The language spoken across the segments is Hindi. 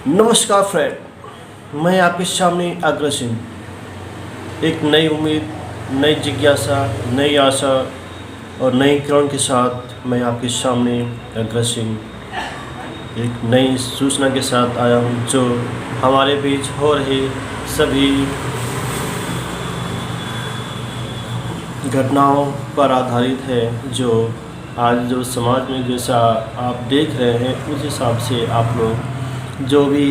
नमस्कार फ्रेंड, मैं आपके सामने अग्र सिंह एक नई उम्मीद, नई जिज्ञासा, नई आशा और नई किरण के साथ मैं आपके सामने अग्र सिंह एक नई सूचना के साथ आया हूँ जो हमारे बीच हो रही सभी घटनाओं पर आधारित है। जो आज जो समाज में जैसा आप देख रहे हैं उस हिसाब से आप लोग जो भी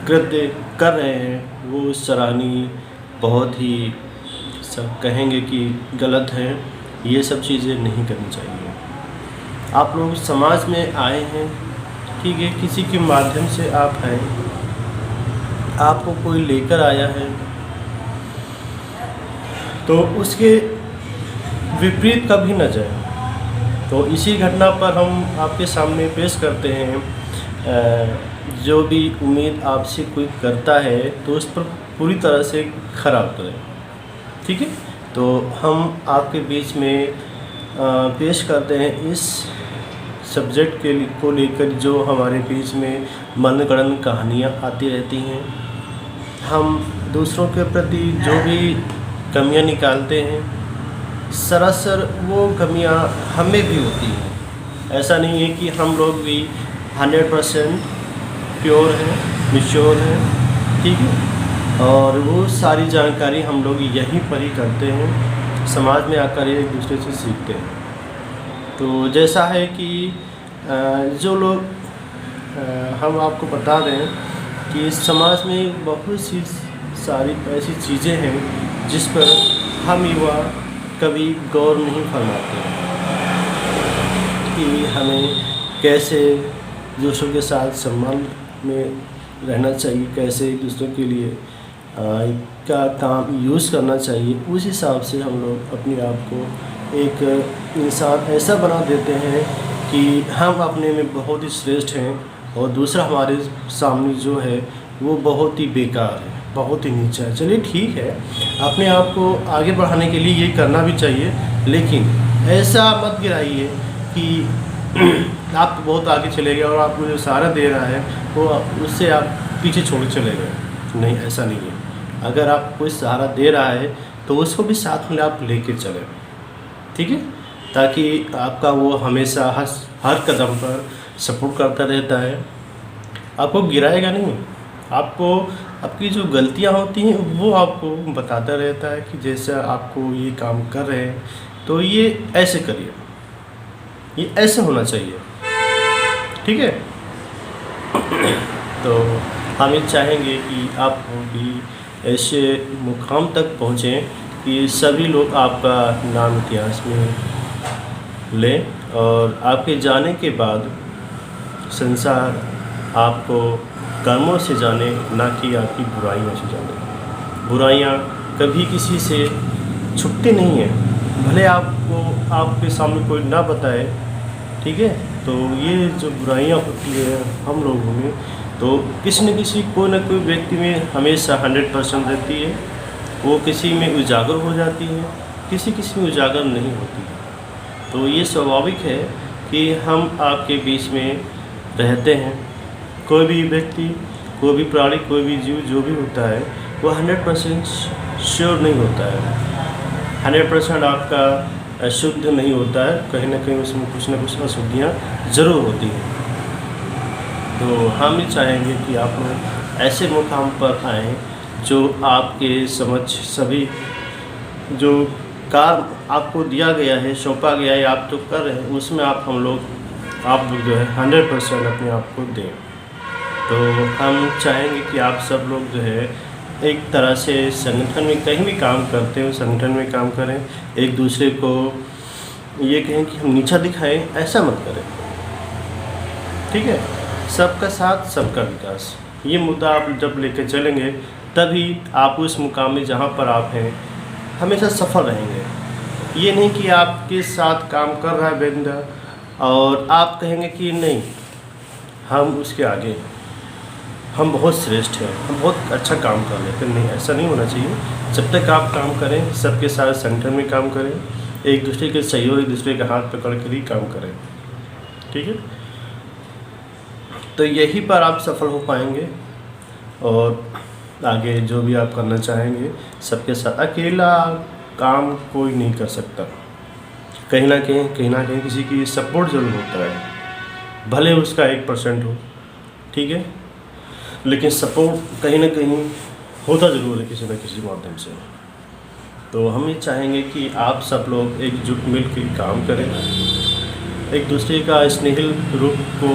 कृत्य कर रहे हैं वो सराहनीय, बहुत ही सब कहेंगे कि गलत है। ये सब चीज़ें नहीं करनी चाहिए। आप लोग समाज में आए हैं, ठीक है, किसी के माध्यम से आप हैं, आपको कोई लेकर आया है तो उसके विपरीत कभी न जाए। तो इसी घटना पर हम आपके सामने पेश करते हैं। जो भी उम्मीद आपसे कोई करता है तो उस पर पूरी तरह से खरा उतरे, ठीक है। तो हम आपके बीच में पेश करते हैं इस सब्जेक्ट को लेकर जो हमारे बीच में मनगढ़ंत कहानियाँ आती रहती हैं। हम दूसरों के प्रति जो भी कमियां निकालते हैं, सरासर वो कमियां हमें भी होती हैं। ऐसा नहीं है कि हम लोग भी 100% प्योर हैं, मैच्योर हैं, ठीक है। और वो सारी जानकारी हम लोग यहीं पर ही करते हैं, समाज में आकर एक दूसरे से सीखते हैं। तो जैसा है कि जो लोग हम आपको बता दें कि समाज में बहुत सी सारी ऐसी चीज़ें हैं जिस पर हम युवा कभी गौर नहीं फरमाते कि हमें कैसे दूसरों के साथ सम्मान में रहना चाहिए, कैसे एक दूसरों के लिए का काम यूज़ करना चाहिए। उस हिसाब से हम लोग अपने आप को एक इंसान ऐसा बना देते हैं कि हम अपने में बहुत ही श्रेष्ठ हैं और दूसरा हमारे सामने जो है वो बहुत ही बेकार है, बहुत ही नीचा है। चलिए ठीक है, अपने आप को आगे बढ़ाने के लिए ये करना भी चाहिए, लेकिन ऐसा मत गिराइए कि आप बहुत आगे चले गए और आपको जो सहारा दे रहा है वो उससे आप पीछे छोड़ चले गए। नहीं, ऐसा नहीं है। अगर आप कोई सहारा दे रहा है तो उसको भी साथ में आप लेके चलें, ठीक है, ताकि आपका वो हमेशा हर कदम पर सपोर्ट करता रहता है, आपको गिराएगा नहीं। आपको आपकी जो गलतियां होती हैं वो आपको बताता रहता है कि जैसा आपको ये काम कर रहे हैं तो ये ऐसे करिए, ये ऐसे होना चाहिए, ठीक है। तो हम ये चाहेंगे कि आप भी ऐसे मुकाम तक पहुँचें कि सभी लोग आपका नाम इतिहास में लें और आपके जाने के बाद संसार आपको कर्मों से जाने, ना कि आपकी बुराइयों से जाने। बुराइयाँ कभी किसी से छुपती नहीं हैं, भले आपके सामने कोई ना बताए, ठीक है। तो ये जो बुराइयाँ होती है हम लोगों में, तो किसी न किसी कोई ना कोई व्यक्ति में हमेशा 100% रहती है। वो किसी में उजागर हो जाती है, किसी में उजागर नहीं होती है। तो ये स्वाभाविक है कि हम आपके बीच में रहते हैं। कोई भी व्यक्ति, कोई भी प्राणी, कोई भी जीव जो भी होता है वो 100% श्योर नहीं होता है, 100% आपका शुद्ध नहीं होता है। कहीं ना कहीं उसमें कुछ ना कुछ अशुद्धियाँ ज़रूर होती हैं। तो हम ये चाहेंगे कि आप लोग ऐसे मुकाम पर आएँ जो आपके समझ सभी जो काम आपको दिया गया है, सौंपा गया है, आप जो कर रहे हैं उसमें आप लोग जो है 100% अपने आप को दें। तो हम चाहेंगे कि आप सब लोग जो है एक तरह से संगठन में कहीं भी काम करते हो, संगठन में काम करें। एक दूसरे को ये कहें कि हम नीचा दिखाएं, ऐसा मत करें, ठीक है। सबका साथ, सबका विकास, ये मुद्दा आप जब लेकर चलेंगे तभी आप उस मुकाम में जहाँ पर आप हैं हमेशा सफल रहेंगे। ये नहीं कि आपके साथ काम कर रहा है बंदा और आप कहेंगे कि नहीं, हम उसके आगे हैं, हम बहुत श्रेष्ठ हैं, हम बहुत अच्छा काम कर रहे हैं। नहीं, ऐसा नहीं होना चाहिए। जब तक आप काम करें, सबके साथ संगठन में काम करें, एक दूसरे के सहयोग, एक दूसरे का हाथ पकड़ कर ही काम करें, ठीक है। तो यहीं पर आप सफल हो पाएंगे और आगे जो भी आप करना चाहेंगे सबके साथ। अकेला काम कोई नहीं कर सकता, कहीं ना कहीं किसी की सपोर्ट ज़रूर होता है, भले उसका 1% हो, ठीक है, लेकिन सपोर्ट कहीं ना कहीं होता ज़रूर है किसी न किसी माध्यम से। तो हम ये चाहेंगे कि आप सब लोग एकजुट मिलकर काम करें, एक दूसरे का स्नेहिल रूप को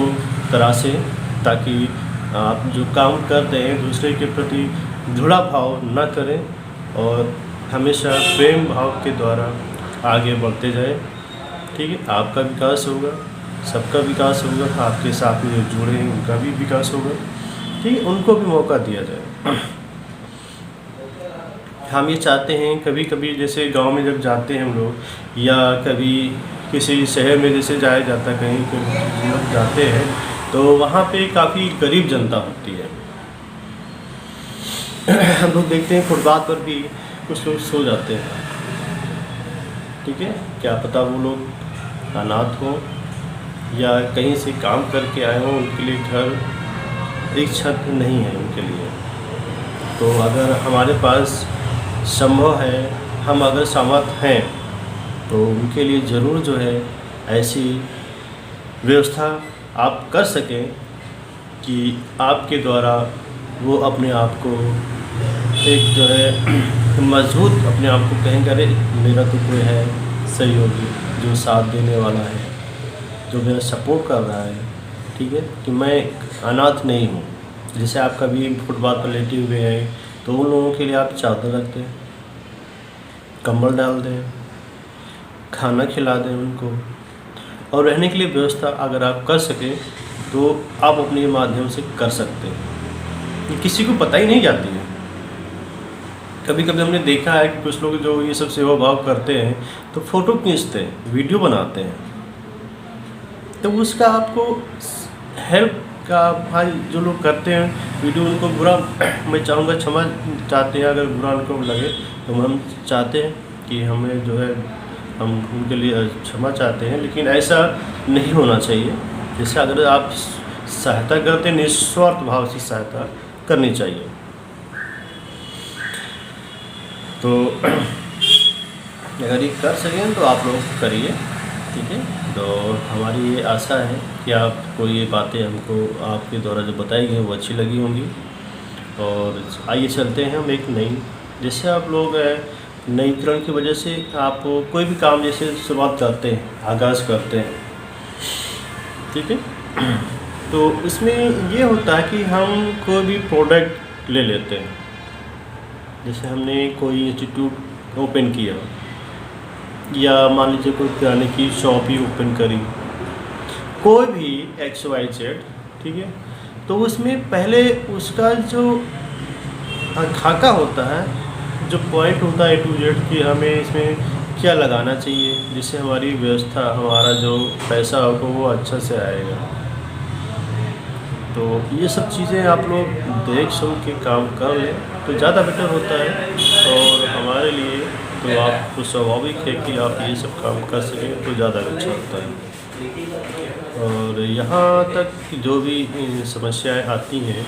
तराशें, ताकि आप जो काम करते हैं दूसरे के प्रति जुड़ा भाव न करें और हमेशा प्रेम भाव के द्वारा आगे बढ़ते जाएं, ठीक है। आपका विकास होगा, सबका विकास होगा, आपके साथ में जो जुड़े हैं उनका भी विकास होगा, ठीक है, उनको भी मौका दिया जाए। हम ये चाहते हैं कभी कभी जैसे गांव में जब जाते हैं हम लोग या कभी किसी शहर में जैसे जाया जाता है, कहीं लोग जाते हैं तो वहाँ पे काफ़ी गरीब जनता होती है। हम लोग देखते हैं फुटपाथ पर भी कुछ लोग सो जाते हैं, ठीक है, क्या पता वो लोग अनाथ हों या कहीं से काम करके आए हों, उनके लिए घर एक छत नहीं है उनके लिए। तो अगर हमारे पास संभव है, हम अगर समर्थ हैं तो उनके लिए ज़रूर जो है ऐसी व्यवस्था आप कर सकें कि आपके द्वारा वो अपने आप को एक जो है मजबूत अपने आप को कहेंगे, अरे मेरा तो कोई है सहयोगी जो साथ देने वाला है, जो मेरा सपोर्ट कर रहा है, ठीक है, कि मैं अनाथ नहीं हूँ। जैसे आप कभी फुटपाथ पर लेटे हुए हैं तो उन लोगों के लिए आप चादर रख दें, कंबल डाल दें, खाना खिला दें उनको, और रहने के लिए व्यवस्था अगर आप कर सकें तो आप अपने माध्यम से कर सकते हैं। ये किसी को पता ही नहीं जाती है। कभी कभी हमने देखा है कि कुछ लोग जो ये सब सेवा भाव करते हैं तो फ़ोटो खींचते हैं, वीडियो बनाते हैं, तो उसका आपको हेल्प का भाई जो लोग करते हैं वीडियो, उनको बुरा मैं चाहूँगा क्षमा चाहते हैं अगर बुरा उनको लगे, तो हम चाहते हैं कि हमें जो है हम उनके लिए क्षमा चाहते हैं, लेकिन ऐसा नहीं होना चाहिए। जैसे अगर आप सहायता करते हैं निस्वार्थ भाव से सहायता करनी चाहिए। तो अगर ये कर सकें तो आप लोग करिए, ठीक है। तो हमारी ये आशा है कि आपको ये बातें हमको आपके द्वारा जो बताई गई वो अच्छी लगी होंगी। और आइए चलते हैं हम एक नई, जैसे आप लोग नवीकरण की वजह से आप कोई भी काम जैसे शुरुआत करते हैं, आगाज़ करते हैं, ठीक है, तो इसमें ये होता है कि हम कोई भी प्रोडक्ट ले लेते हैं। जैसे हमने कोई इंस्टीट्यूट ओपन किया या मान लीजिए कोई किराने की शॉप ही ओपन करी, कोई भी XYZ, ठीक है, तो उसमें पहले उसका जो खाका होता है, जो पॉइंट होता है A to Z कि हमें इसमें क्या लगाना चाहिए जिससे हमारी व्यवस्था, हमारा जो पैसा होगा वो अच्छा से आएगा। तो ये सब चीज़ें आप लोग देख सुन के काम कर लें तो ज़्यादा बेटर होता है, और हमारे लिए तो आपको स्वाभाविक है कि आप ये सब काम कर सकें तो ज़्यादा अच्छा होता है। और यहाँ तक जो भी समस्याएं आती हैं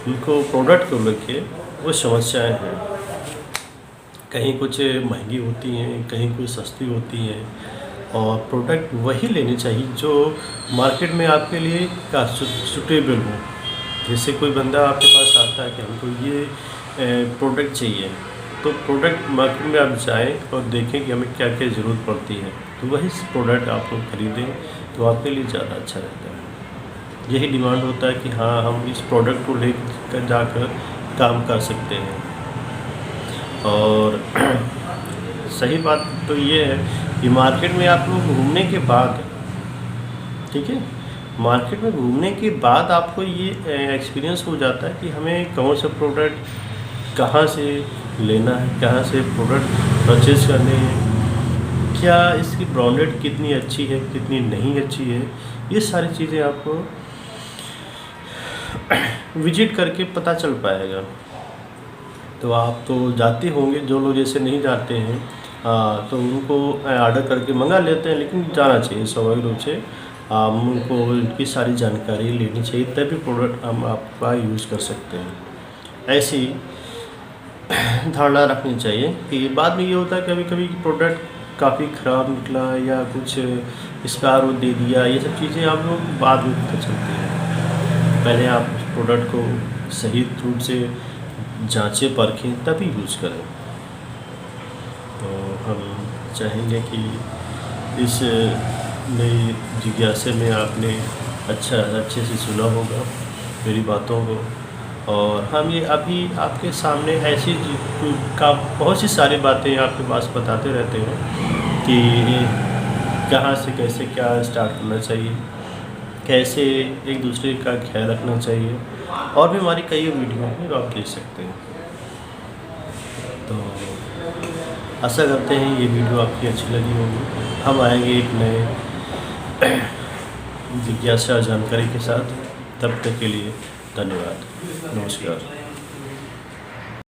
उनको प्रोडक्ट को लेके वो समस्याएं हैं, कहीं कुछ महंगी होती हैं, कहीं कुछ सस्ती होती हैं, और प्रोडक्ट वही लेने चाहिए जो मार्केट में आपके लिए का सूटेबल हो। जैसे कोई बंदा आपके पास आता है कि हमको ये प्रोडक्ट चाहिए, तो प्रोडक्ट मार्केट में आप जाएं और देखें कि हमें क्या क्या ज़रूरत पड़ती है, तो वही प्रोडक्ट आप लोग खरीदें तो आपके लिए ज़्यादा अच्छा रहता है। यही डिमांड होता है कि हाँ हम इस प्रोडक्ट को लेकर जाकर काम कर सकते हैं। और सही बात तो ये है कि मार्केट में आप लोग घूमने के बाद, ठीक है, मार्केट में घूमने के बाद आपको ये एक्सपीरियंस हो जाता है कि हमें कौन सा प्रोडक्ट कहाँ से लेना है, कहाँ से प्रोडक्ट परचेज करने हैं, क्या इसकी ब्रांडेड कितनी अच्छी है, कितनी नहीं अच्छी है, ये सारी चीज़ें आपको विजिट करके पता चल पाएगा। तो आप तो जाते होंगे, जो लोग जैसे नहीं जाते हैं तो उनको ऑर्डर करके मंगा लेते हैं, लेकिन जाना चाहिए स्वाभाविक रूप से। हमको इनकी सारी जानकारी लेनी चाहिए, तभी प्रोडक्ट हम आपका यूज़ कर सकते हैं। ऐसी धारणा रखनी चाहिए कि बाद में ये होता है कभी कभी प्रोडक्ट काफ़ी ख़राब निकला या कुछ एक्सपायर वो दे दिया, ये सब चीज़ें आप लोग बाद में पता चलती हैं। पहले आप उस प्रोडक्ट को सही रूप से जांचें परखें तभी यूज़ करें। तो हम चाहेंगे कि इस नई जिज्ञासा में आपने अच्छे से सुना होगा मेरी बातों को, और हम ये अभी आपके सामने ऐसी का बहुत सी सारी बातें आपके पास बताते रहते हैं कि कहाँ से कैसे क्या स्टार्ट करना चाहिए, कैसे एक दूसरे का ख्याल रखना चाहिए, और भी हमारी कई वीडियो हैं जो आप देख सकते हैं। तो आशा करते हैं ये वीडियो आपकी अच्छी लगी होगी। हम आएंगे एक नए जिज्ञासा जानकारी के साथ, तब तक के लिए धन्यवाद, नमस्कार।